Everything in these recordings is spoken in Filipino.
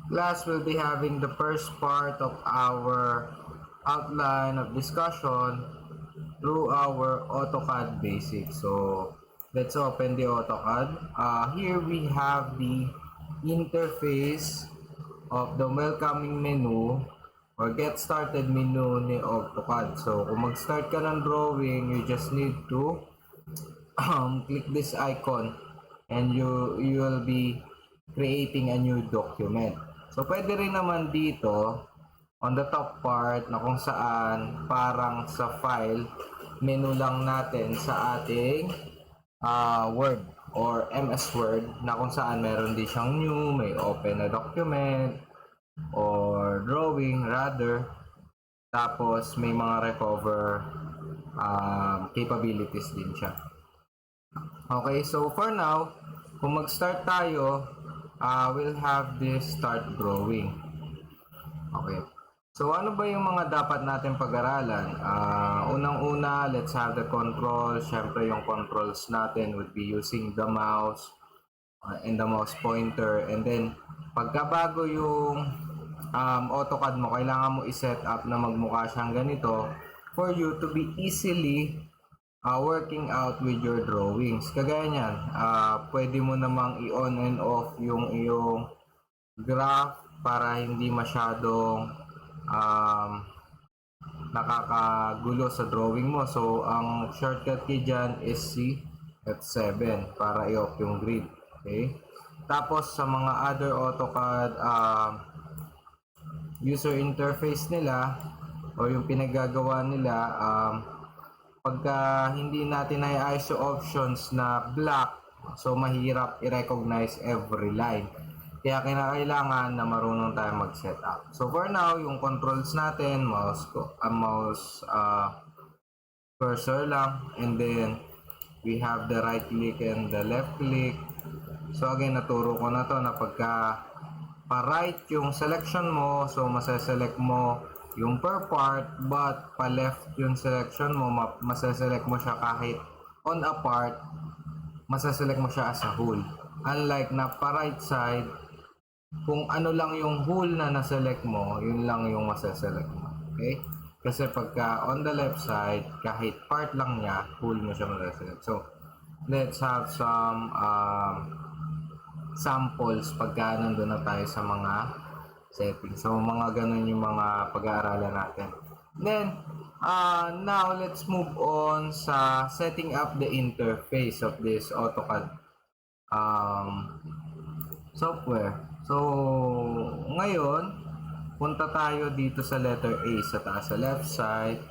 class will be having the first part of our outline of discussion through our AutoCAD basics. So let's open the AutoCAD. Here we have the interface of the welcoming menu or get started menu ni AutoCAD. So kung mag-start ka ng drawing, you just need to click this icon and you will be creating a new document. So pwede rin naman dito on the top part na kung saan parang sa file menu lang natin sa ating Word or MS Word na kung saan meron din siyang new, may open na document or drawing rather, tapos may mga recover capabilities din siya. Okay, so for now, kung mag-start tayo, we'll have this start drawing. Okay. So ano ba yung mga dapat natin pag-aralan? Unang-una, let's have the control. Siyempre yung controls natin would be using the mouse and the mouse pointer. And then, pagkabago yung AutoCAD mo, kailangan mo i-set up na magmukha siyang ganito for you to be easily working out with your drawings. Kagaya niyan, pwede mo namang i-on and off yung iyong graph para hindi masyadong nakakagulo sa drawing mo. So, ang shortcut key dyan is si F7 para i-off yung grid. Okay? Tapos, sa mga other AutoCAD user interface nila o yung pinagagawa nila, pagka hindi natin nai-ayos yung options na black, so mahirap i-recognize every line. Kaya kailangan na marunong tayo mag-set up. So for now, yung controls natin, mouse cursor lang, and then we have the right click and the left click. So again, naturo ko na to na pagka pa-right yung selection mo, so masaselect mo yung per part, but pa-left yung selection mo, masaselect mo siya kahit on a part, masaselect mo siya as a whole. Unlike na pa-right side, kung ano lang yung whole na naselect mo, yun lang yung masaselect mo. Okay? Kasi pagka on the left side, kahit part lang niya, whole mo siya masaselect. So, let's have some samples pagka nandun na tayo sa mga settings. So, mga ganun yung mga pag-aaralan natin. Then, now, let's move on sa setting up the interface of this AutoCAD software. So, ngayon, punta tayo dito sa letter A sa taas sa left side.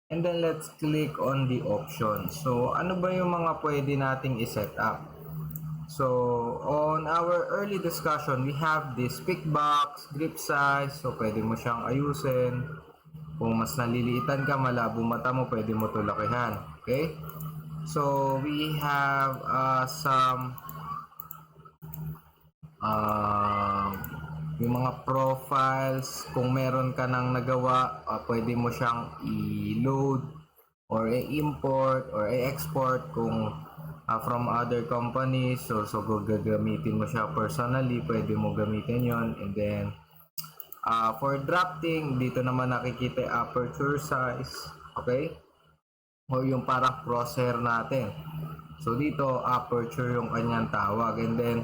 And then, let's click on the options. So, ano ba yung mga pwede nating i-set up? So, on our early discussion, we have this pick box, grip size. So, pwede mo siyang ayusin. Kung mas naliliitan ka, malabo mata mo, pwede mo tulakihan. Okay? So, we have some yung mga profiles. Kung meron ka nang nagawa, pwede mo siyang i-load or i-import or i-export kung from other companies. So gagamitin mo siya personally, pwede mo gamitin yon. And then for drafting, dito naman nakikita yung aperture size, okay, o yung parang crosshair natin. So dito aperture yung kanyang tawag. And then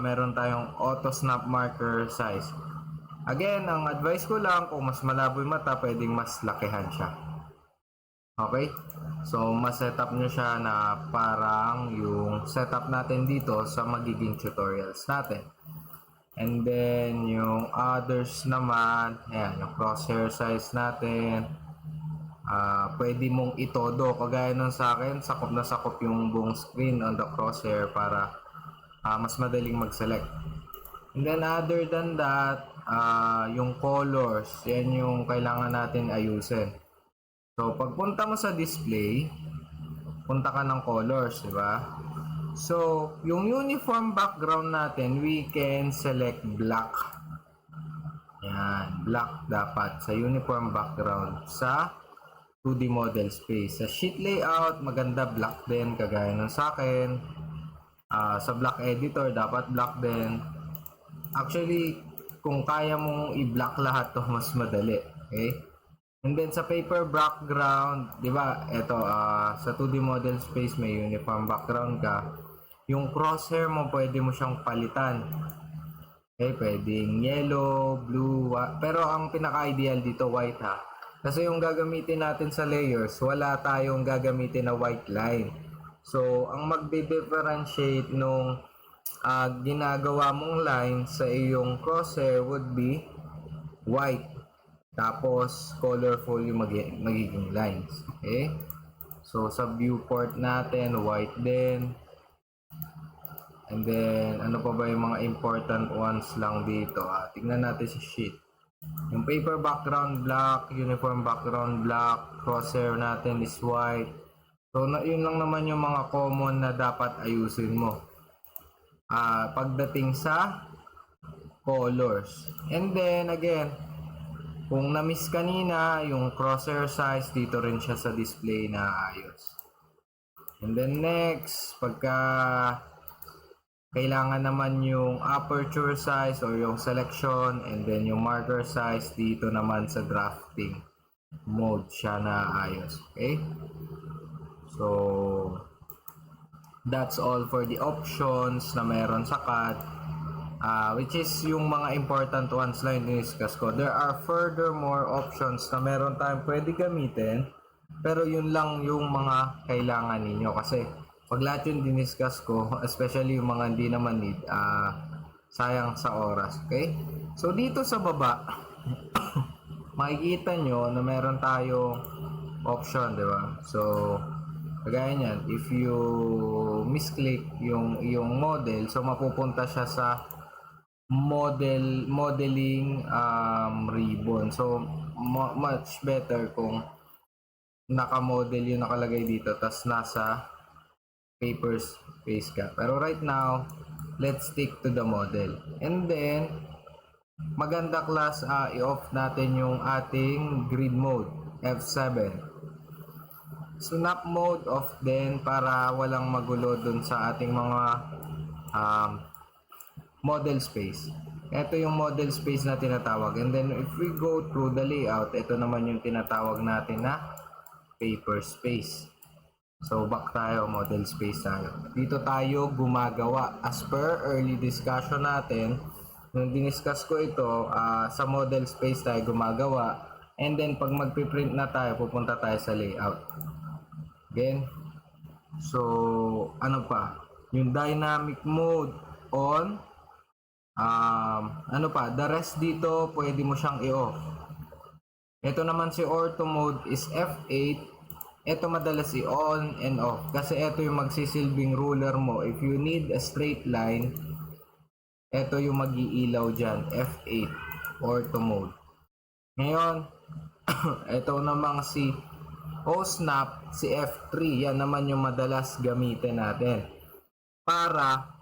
meron tayong auto snap marker size. Again, ang advice ko lang, kung mas malabo yung mata, pwedeng mas lakihan siya. Okay? So, ma-setup nyo siya na parang yung setup natin dito sa magiging tutorials natin. And then, yung others naman, ayan, yung crosshair size natin. Pwede mong itodo. Kagaya nun sa akin, sakop na sakop yung buong screen on the crosshair para mas madaling mag-select. And then, other than that, yung colors, yan yung kailangan natin ayusin. So, pagpunta mo sa display, punta ka ng colors, di ba? So, yung uniform background natin, we can select black. Yan, black dapat sa uniform background sa 2D model space. Sa sheet layout, maganda black din, kagaya ng sa akin. Sa block editor, dapat black din. Actually, kung kaya mong i-block lahat to, mas madali. Okay? And then sa paper background, di ba, ito, sa 2D model space may uniform background ka. Yung crosshair mo, pwede mo siyang palitan. Okay, pwedeng yellow, blue, pero ang pinaka-ideal dito, white ha. Kasi yung gagamitin natin sa layers, wala tayong gagamitin na white line. So, ang magdi-differentiate nung ginagawa mong line sa iyong crosshair would be white. Tapos, colorful yung magiging lines. Okay? So, sa viewport natin, white din. And then, ano pa ba yung mga important ones lang dito? Tingnan natin sa sheet. Yung paper background black, uniform background black, crosshair natin is white. So, yun lang naman yung mga common na dapat ayusin mo. Pagdating sa colors. And then, again, kung na-miss kanina, yung crosshair size, dito rin siya sa display na ayos. And then next, pagka kailangan naman yung aperture size or yung selection, and then yung marker size, dito naman sa drafting mode siya na ayos. Okay? So, that's all for the options na meron sa CAD. Which is yung mga important ones lang diniscuss ko. There are furthermore options na meron tayong pwede gamitin, pero yun lang yung mga kailangan ninyo. Kasi pag lahat yung diniscuss ko, especially yung mga hindi naman need, sayang sa oras. Okay? So dito sa baba, makikita nyo na meron tayong option, di ba? So, kagaya niyan, if you misclick yung model, so mapupunta siya sa modeling ribbon. So much better kung naka-model yung nakalagay dito tas nasa paper space ka. Pero right now, let's stick to the model. And then maganda class, i-off natin yung ating grid mode, F7. Snap mode off din para walang magulo dun sa ating mga model space. Ito yung model space na tinatawag. And then if we go through the layout, ito naman yung tinatawag natin na paper space. So back tayo, model space tayo. Dito tayo gumagawa. As per early discussion natin, nung diniscuss ko ito, sa model space tayo gumagawa. And then pag magpiprint na tayo, pupunta tayo sa layout. Again, so ano pa? Yung dynamic mode on. Ano pa, the rest dito pwede mo siyang i-off. Ito naman si ortho mode is F8. Ito madalas i-on and off kasi ito yung magsisilbing ruler mo. If you need a straight line, ito yung mag-iilaw dyan, F8 ortho mode. Ngayon, ito namang si O-snap, si F3, yan naman yung madalas gamitin natin para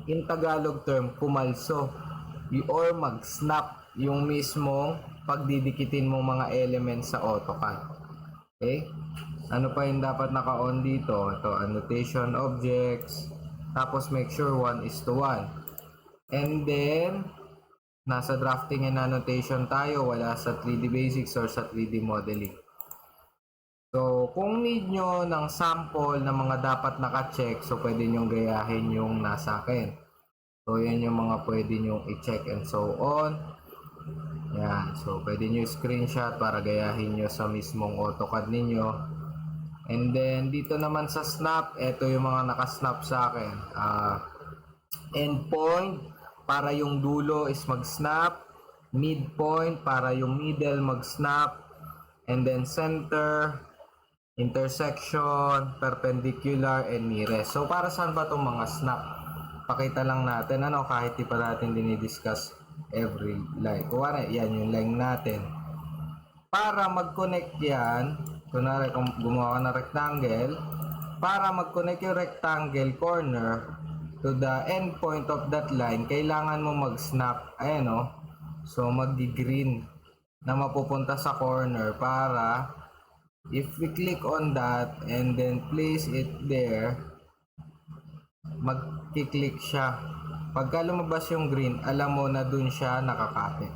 in Tagalog term, kumalso or mag-snap yung mismong pagdidikitin mo mga elements sa AutoCAD. Okay? Ano pa yung dapat naka-on dito? Ito, annotation objects. Tapos make sure 1:1. And then, nasa drafting and annotation tayo, wala sa 3D basics or sa 3D modeling. So, kung need nyo ng sample na mga dapat naka-check, so pwede nyo gayahin yung nasa akin. So, yan yung mga pwede nyo i-check and so on. Yan. So, pwede nyo screenshot para gayahin nyo sa mismong AutoCAD ninyo. And then, dito naman sa snap, ito yung mga naka-snap sa akin. Endpoint, para yung dulo is mag-snap. Midpoint, para yung middle mag-snap. And then, center, intersection, perpendicular, and nearest. So, para saan ba itong mga snap? Pakita lang natin, kahit di pa natin dinidiscuss every line. Kuwari, yan yung line natin. Para mag-connect yan, kunwari kung gumawa ka ng rectangle, para mag-connect yung rectangle corner to the end point of that line, kailangan mo mag-snap. Ayan So, mag-green na mapupunta sa corner para if we click on that and then place it there, mag-click siya. Pagka lumabas yung green, alam mo na dun siya nakakapit.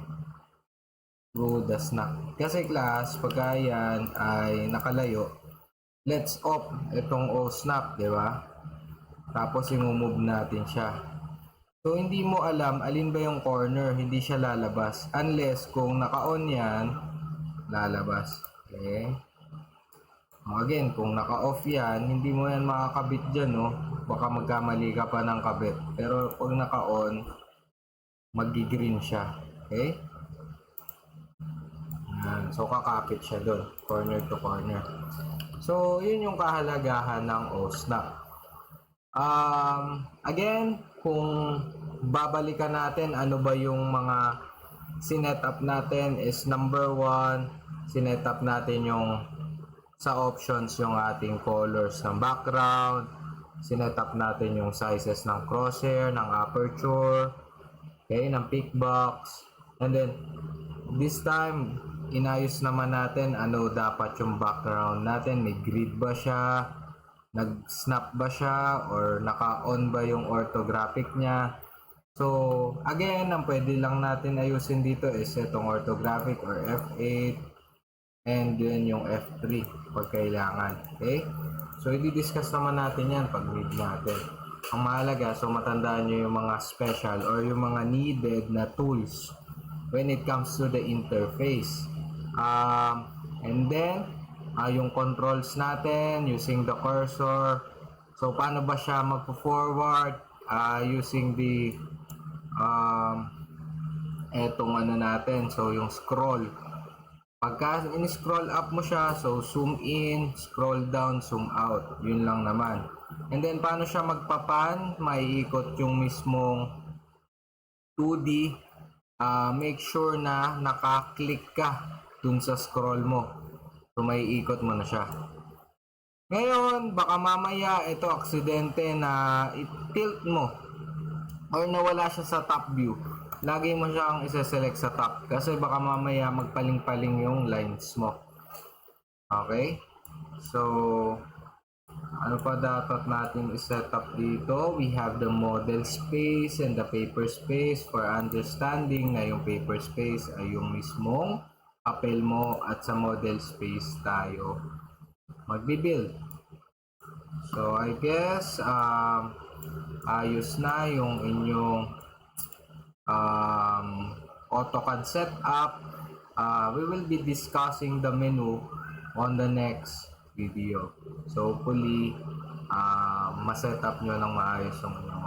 Through the snap. Kasi class, pagka yan ay nakalayo, let's off itong O snap, di ba? Tapos i-move natin siya. So, hindi mo alam alin ba yung corner, hindi siya lalabas. Unless kung naka-on yan, lalabas. Okay? Again, kung naka-off yan, hindi mo yan makakabit dyan, no? Baka magkamali ka pa ng kabit. Pero pag naka-on, mag-green siya. Okay? Yan. So, kakapit siya doon. Corner to corner. So, yun yung kahalagahan ng OSNAP. Again, kung babalikan natin, ano ba yung mga sinet up natin is number 1, sinet up natin yung sa options yung ating colors ng background, sinet up natin yung sizes ng crosshair, ng aperture, okay, ng peak box, and then this time inayos naman natin ano dapat yung background natin, may grid ba siya, nag-snap ba siya, or naka-on ba yung orthographic niya. So again, ang pwede lang natin ayusin dito is itong orthographic or F8 and then yung F3 pag kailangan. Okay? So, i-discuss naman natin yan pag need natin. Ang mahalaga, so matandaan nyo yung mga special or yung mga needed na tools when it comes to the interface. And then, yung controls natin using the cursor. So, paano ba siya magpo-forward using the etong ano natin. So, yung scroll. Pagka in-scroll up mo siya, so zoom in, scroll down, zoom out. Yun lang naman. And then, paano siya magpapan? Maiikot yung mismong 2D. Make sure na naka-click ka dun sa scroll mo. So, maiikot mo na siya. Ngayon, baka mamaya ito aksidente na i-tilt mo or nawala siya sa top view. Lagi mo siyang isa-select sa top kasi baka mamaya magpaling-paling yung lines mo. Okay? So, ano pa dapat natin i-set up dito? We have the model space and the paper space for understanding na yung paper space ay yung mismong papel mo at sa model space tayo magbibuild. So, I guess ayos na yung inyong AutoCAD setup. We will be discussing the menu on the next video. So hopefully, ma-setup nyo ng maayos yung inyong